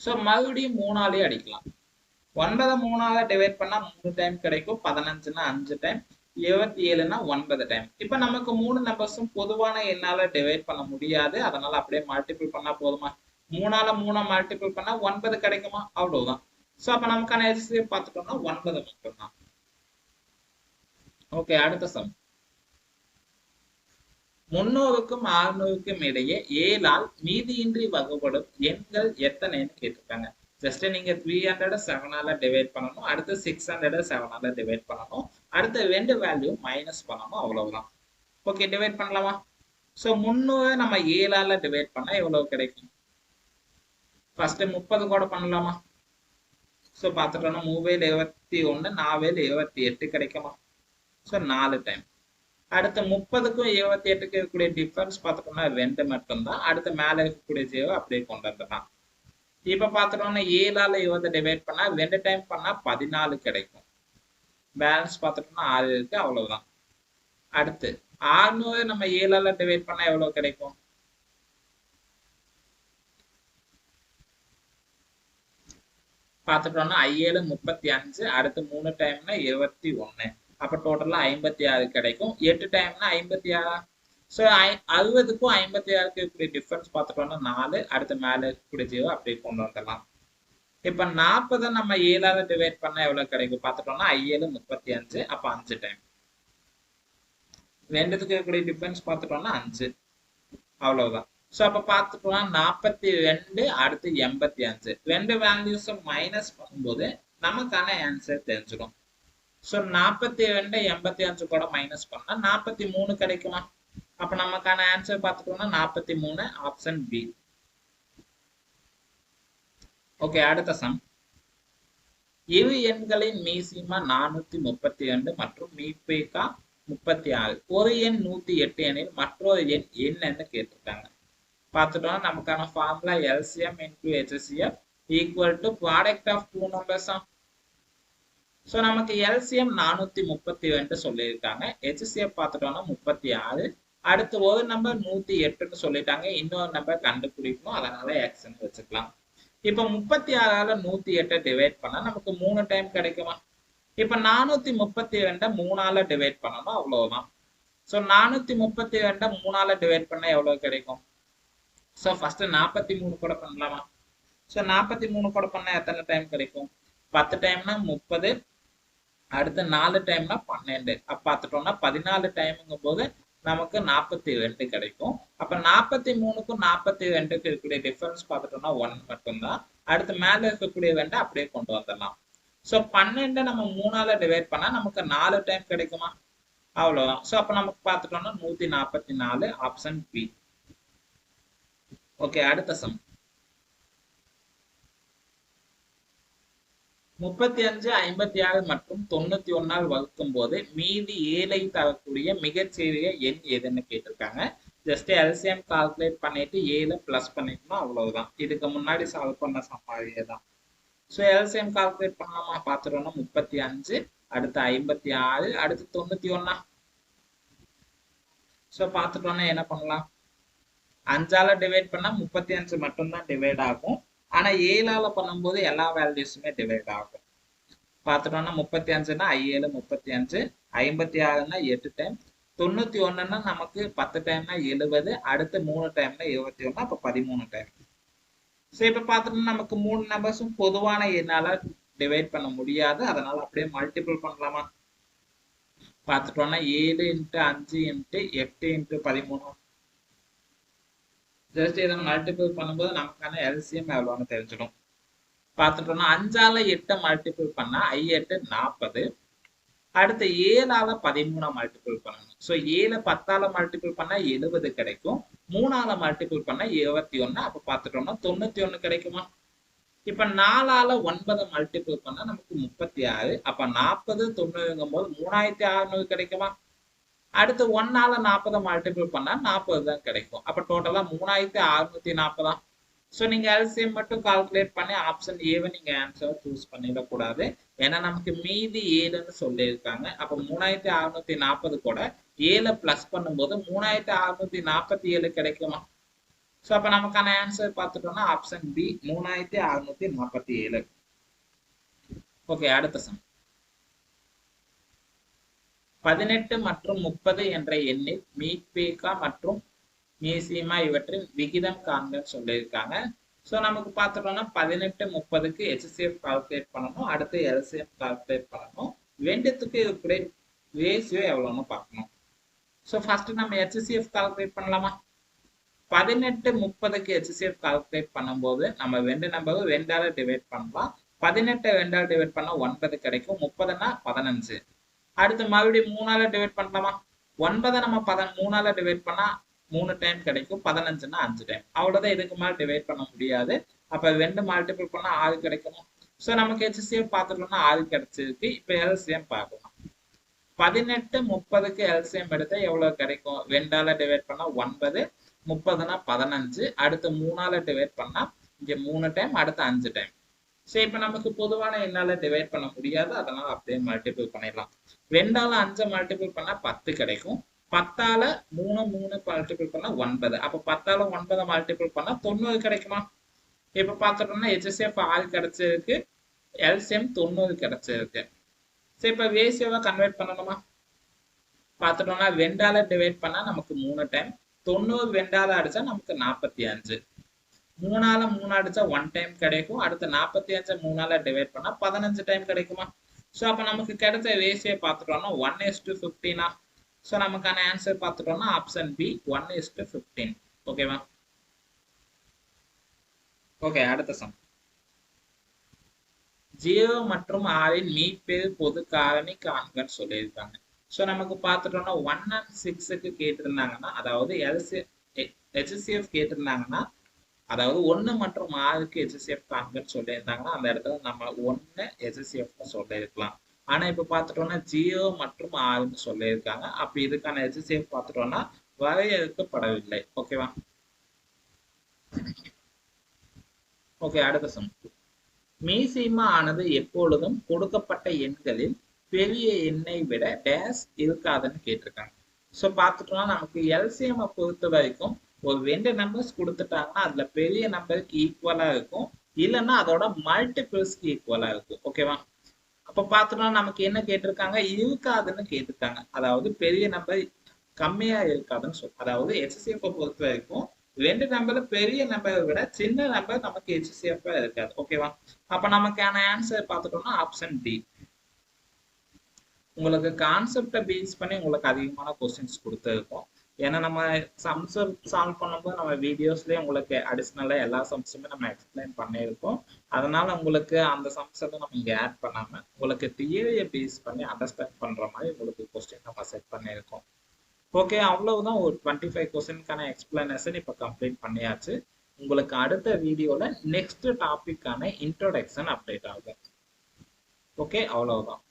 ஸோ மறுபடியும் 3ஆலே அடிக்கலாம். 9 3ஆல டிவைட் பண்ணா 3 டைம் கிடைக்கும். 15னா 5 டைம், 27னா 9 டைம். இப்போ நமக்கு 3 நம்பர்ஸும் பொதுவான எண்ணால டிவைட் பண்ண முடியாது. அதனால அப்படியே மல்டிபிள் பண்ணா போதுமா? 3ஆல 3 மல்டிபிள் பண்ணா 9 கிடைக்குமா? அவ்வளவுதான். ஸோ அப்ப நமக்கான எல்சிஎம் பார்த்துட்டோம்னா 9 மட்டும்தான். ஓகே, அடுத்த சம். 300க்கும் 600க்கும் இடையே 7ஆல் மீதியின்றி வகுப்படும் எண்கள் எத்தனைன்னு கேட்டிருக்காங்க. ஜஸ்ட் நீங்க 300 7ஆல டிவைட் பண்ணணும், அடுத்து 600 7ஆல டிவைட் பண்ணணும், அடுத்து ரெண்டு வேல்யூ மைனஸ் பண்ணணும், அவ்வளவுதான். ஓகே, டிவைட் பண்ணலாமா? ஸோ 300 நம்ம 7ஆல டிவைட் பண்ணா எவ்வளவு கிடைக்கும்? ஃபர்ஸ்ட் 30 கூட பண்ணலாமா? ஸோ பார்த்துட்டோம்னா 3 21 4 28 கிடைக்குமா? So 4 time. அடுத்து 30க்கும் 28க்கும் இருக்கக்கூடிய டிஃபரன்ஸ் பார்த்துட்டோம்னா 2 மட்டும்தான். அடுத்து மேல இருக்கக்கூடிய 0 அப்படியே கொண்டு வந்துடலாம். இப்ப பார்த்துட்டோம்னா 7ஆல 20 டிவைட் பண்ணா 2 டைம் பண்ணா 14 கிடைக்கும். பேலன்ஸ் பார்த்துட்டோம்னா 6 இருக்கு, அவ்வளவுதான். அடுத்து 600 நம்ம 7ஆல டிவைட் பண்ணா எவ்வளவு கிடைக்கும்? பார்த்துட்டோம்னா 7 35, அடுத்து 3 டைம்னா 21, அப்ப டோட்டலா 56 கிடைக்கும். 8 டைம்னா 56. ஸோ 60க்கும் 56க்கும் இருக்கக்கூடிய டிஃபரன்ஸ் பார்த்துட்டோம்னா 4, அடுத்து மேல இருக்கக்கூடிய 0 அப்படியே கொண்டு வந்துடலாம். இப்ப 40 நம்ம 7ஆல டிவைட் பண்ணா எவ்வளவு கிடைக்கும்? பார்த்துட்டோம்னா 7 35, அப்ப 5 டைம். ரெண்டுத்துக்கு இருக்கக்கூடிய டிஃபரன்ஸ் பார்த்துட்டோம்னா 5, அவ்வளவுதான். ஸோ அப்ப பார்த்துட்டோம்னா 42, அடுத்து 85. ரெண்டு வேல்யூஸும் மைனஸ் பண்ணும்போது நமக்கான ஆன்சர் தெரிஞ்சிடும். ஸோ 42 85 கூட மைனஸ் பண்ணா 43 கிடைக்குமா? அப்ப நமக்கான ஆன்சர் பார்த்துட்டோம்னா 43, ஆப்ஷன் பி. ஓகே, அடுத்த சம். இரு எண்களின் மீசிமா 432 மற்றும் மீபேக்கா 36. ஒரு எண் 108 எனில் மற்றொரு எண் என்னன்னு கேட்டிருக்காங்க. பார்த்துட்டோம்னா நமக்கான formula LCM into HCF equal to product of two numbers. So நமக்கு எல்சிஎம் 432 சொல்லியிருக்காங்க, ஹெச்சிஎஃப் பார்த்துட்டோம்னா 36. அடுத்து ஒரு நம்பர் 108ன்னு சொல்லிட்டாங்க, இன்னொரு நம்பர் கண்டுபிடிக்கணும், அதனால எக்ஸ்ன்னு வச்சுக்கலாம். இப்போ 36ஆல 108 டிவைட் பண்ணா நமக்கு 3 டைம் கிடைக்குமா? இப்போ 432 3ஆல டிவைட் பண்ணணும், அவ்வளவுதான். ஸோ 432 3ஆல டிவைட் பண்ணா எவ்வளவு கிடைக்கும்? ஸோ ஃபர்ஸ்ட் 43 கூட பண்ணலாமா? ஸோ 43 கூட பண்ணா எத்தனை டைம் கிடைக்கும்? 10 டைம்னா 30, அடுத்து 4 டைம்னா 12. அப்ப பார்த்துட்டோம்னா 14 டைம்ங்கும் போது நமக்கு 42 கிடைக்கும். அப்ப 43க்கும் 42க்கும் இருக்கக்கூடிய டிஃபரன்ஸ் பார்த்துட்டோம்னா 1 மட்டும்தான். அடுத்து மேல இருக்கக்கூடிய 2 அப்படியே கொண்டு வந்துடலாம். ஸோ 12 நம்ம 3ஆல டிவைட் பண்ணா நமக்கு 4 டைம் கிடைக்குமா? அவ்வளவுதான். ஸோ அப்ப நமக்கு பார்த்துட்டோம்னா 144, ஆப்ஷன் பி. ஓகே, அடுத்த சம். 35, 56 மற்றும் 91ஆல் வகுக்கும் போது மீதி 7ஐ தரக்கூடிய மிகச்சிறிய எண் எதுன்னு கேட்டிருக்காங்க. ஜஸ்ட் எல்சிஎம் கால்குலேட் பண்ணிட்டு 7 பிளஸ் பண்ணிக்கணும், அவ்வளவுதான். இதுக்கு முன்னாடி சால்வ் பண்ண சமாளியே தான். ஸோ எல்சிஎம் கால்குலேட் பண்ணலாமா? பார்த்துட்டோம்னா 35, அடுத்து 56, அடுத்து 91. ஸோ பார்த்துட்டோம்னா என்ன பண்ணலாம்? 5ஆல டிவைட் பண்ணா 35 மட்டும்தான் டிவைட் ஆகும். ஆனா 7ஆல பண்ணும்போது எல்லா வேல்யூஸுமே டிவைட் ஆகும். பார்த்துட்டோம்னா 35னா 7 35, 56னா 8 டைம், 91னா நமக்கு 10 டைம்னா 70, அடுத்து 3 டைம்னா 21, அப்ப 13 டைம். ஸோ இப்ப பார்த்துட்டோம்னா நமக்கு 3 நம்பர்ஸும் பொதுவான எண்ணால டிவைட் பண்ண முடியாது, அதனால அப்படியே மல்டிபிள் பண்ணலாமா? பார்த்துட்டோம்னா 7 × 5 × 8 × 13. ஜஸ்ட் இதை மல்டிபிள் பண்ணும்போது நமக்கான எல்சிஎம் எவ்வளோன்னு தெரிஞ்சிடும். பார்த்துட்டோம்னா 5ஆல 8 மல்டிபிள் பண்ணா 8 40, அடுத்து 7ஆல 13 மல்டிபிள் பண்ணணும். ஸோ 7 10ஆல மல்டிபிள் பண்ணா 70 கிடைக்கும், 3ஆல மல்டிபிள் பண்ணா 21, அப்ப பார்த்துட்டோம்னா 91 கிடைக்குமா? இப்ப 4ஆல 9 மல்டிபிள் பண்ணா நமக்கு 36, அப்ப 40 90ங்கும் போது 3600 கிடைக்குமா? அடுத்து 1ஆல 40 மல்டிபிள் பண்ணா 40 தான் கிடைக்கும். அப்ப டோட்டலா 3640. ஸோ நீங்க எல்சிஎம் மட்டும் கால்குலேட் பண்ணி ஆப்ஷன் ஏவை நீங்க ஆன்சர் சூஸ் பண்ணிடக்கூடாது. ஏன்னா நமக்கு மீதி 7ன்னு சொல்லியிருக்காங்க. அப்ப 3640 கூட 7 பிளஸ் பண்ணும்போது 3647 கிடைக்குமா? ஸோ அப்போ நமக்கான ஆன்சர் பார்த்துட்டோம்னா ஆப்ஷன் பி 3647. ஓகே, அடுத்த சம். 18 மற்றும் 30 என்ற எண்ணில் மீபேகா மற்றும் மீசிமா இவற்றின் விகிதம் காண்கன்னு சொல்லியிருக்காங்க. ஸோ நமக்கு பார்த்துட்டோம்னா 18 30க்கு HCF கால்குலேட் பண்ணணும், அடுத்து LCM கால்குலேட் பண்ணணும். ரெண்டுத்துக்கு இருக்கிற ரேஷியோ எவ்வளோன்னு பார்க்கணும். ஸோ ஃபர்ஸ்ட் நம்ம HCF கால்குலேட் பண்ணலாமா? 18 30க்கு HCF கால்குலேட் பண்ணும்போது நம்ம ரெண்டு நம்பர் 2ஆல டிவைட் பண்ணலாம். 18 2ஆல டிவைட் பண்ணா 9 கிடைக்கும், 30னா 15. அடுத்து மறுபடியும் 3ஆல டிவைட் பண்ணலாமா? 9 நம்ம 3ஆல டிவைட் பண்ணா 3 டைம் கிடைக்கும், 15னா 5 டைம். அவ்வளவுதான், இதுக்கு மேல டிவைட் பண்ண முடியாது. அப்ப 2 மல்டிபிள் பண்ணா 6 கிடைக்கும். ஸோ நமக்கு HCF பார்த்துட்டோம்னா 6 கிடைச்சிருக்கு. இப்ப LCM பார்க்கலாம். 18 30க்கு LCM எடுத்தா எவ்வளவு கிடைக்கும்? 2ஆல டிவைட் பண்ணா 9, 30னா 15. அடுத்து 3ஆல டிவைட் பண்ணா இங்க 3 டைம், அடுத்து 5 டைம். ஸோ இப்போ நமக்கு பொதுவான என்னால டிவைட் பண்ண முடியாது, அதனால அப்படியே மல்டிபிள் பண்ணிடலாம். 2ஆல 5 மல்டிபிள் பண்ணா 10 கிடைக்கும். 10ஆல 3 மல்டிபிள் பண்ணா 9. அப்ப 10ஆல 9 மல்டிபிள் பண்ணா 90 கிடைக்குமா? இப்ப பார்த்துட்டோம்னா HCF 6 கிடைச்சிருக்கு, LCM 90 கிடைச்சிருக்கு. ஸோ இப்போ ரேஷியோவை கன்வெர்ட் பண்ணணுமா? பார்த்துட்டோம்னா 2ஆல டிவைட் பண்ணா நமக்கு 3 டைம், 90 2ஆல அடிச்சா நமக்கு 45. 3ஆல 3 அடிச்சா 1 டைம் கிடைக்கும். அடுத்து 45 3ஆல டிவைட் பண்ணா 15 டைம் கிடைக்குமா? ஸோ அப்ப நமக்கு கிடைச்ச ரேஷியோ பார்த்துட்டோம்னா 1:15. ஸோ நமக்கான ஆன்சர் பார்த்துட்டோம்னா ஆப்ஷன் பி 1:15. ஓகேவா? ஓகே, அடுத்த சம். 0 மற்றும் 6 மீப்பெரு பொது காரணி காண்கன்னு சொல்லியிருக்காங்க. ஸோ நமக்கு பார்த்துட்டோம்னா 1 and 6க்கு கேட்டிருந்தாங்கன்னா, அதாவது HCF கேட்டிருந்தாங்கன்னா, அதாவது 1 மற்றும் 6க்கு HCF காண்கன்னு சொல்லியிருந்தாங்கன்னா அந்த இடத்துல நம்ம 1 HCF சொல்லியிருக்கலாம். ஆனா இப்ப பார்த்துட்டோம்னா 0 மற்றும் 6ன்னு சொல்லியிருக்காங்க. அப்ப இதுக்கான HCF பார்த்துட்டோம்னா வரையறுக்கப்படவில்லை. ஓகேவா? ஓகே, அடுத்த சம். மீசிமா ஆனது எப்பொழுதும் கொடுக்கப்பட்ட எண்களில் பெரிய எண்ணை விட டேஸ் இருக்காதுன்னு கேட்டிருக்காங்க. ஸோ பார்த்துட்டோம்னா நமக்கு LCM பொறுத்த வரைக்கும் ஒரு 2 நம்பர்ஸ் கொடுத்துட்டாங்கன்னா அதுல பெரிய நம்பருக்கு ஈக்குவலா இருக்கும், இல்லைன்னா அதோட மல்டிபிள்ஸ்க்கு ஈக்குவலா இருக்கும். ஓகேவா? அப்ப பார்த்துட்டோம்னா நமக்கு என்ன கேட்டிருக்காங்க? இருக்காதுன்னு கேட்டிருக்காங்க. அதாவது பெரிய நம்பர் கம்மியா இருக்காதுன்னு சொல்ல. அதாவது HCF பொறுத்த வரைக்கும் 2 நம்பர்ல பெரிய நம்பரை விட சின்ன நம்பர் நமக்கு HCF இருக்காது. ஓகேவா? அப்ப நமக்கான ஆன்சர் பார்த்துட்டோம்னா ஆப்ஷன் டி. உங்களுக்கு கான்செப்டை பேஸ் பண்ணி உங்களுக்கு அதிகமான கொஸ்டின்ஸ் கொடுத்துருக்கோம். ஏன்னா நம்ம சம்ஸ் சால்வ் பண்ணும்போது நம்ம வீடியோஸ்லயே உங்களுக்கு அடிஷ்னலா எல்லா சம்ஸுமே நம்ம எக்ஸ்பிளைன் பண்ணியிருக்கோம். அதனால உங்களுக்கு அந்த சம்ஸ் எல்லாம் நம்ம இங்க ஆட் பண்ணாம உங்களுக்கு தியரியை பேஸ் பண்ணி அண்டர்ஸ்டாண்ட் பண்ற மாதிரி உங்களுக்கு கொஸ்டின் நம்ம செட் பண்ணியிருக்கோம். ஓகே, அவ்வளவுதான். ஒரு 25 கொஸ்டினுக்கான எக்ஸ்பிளனேஷன் இப்ப கம்ப்ளீட் பண்ணியாச்சு. உங்களுக்கு அடுத்த வீடியோல நெக்ஸ்ட் டாபிக்கான இன்ட்ரோடக்ஷன் அப்டேட் ஆகும். ஓகே, அவ்வளவுதான்.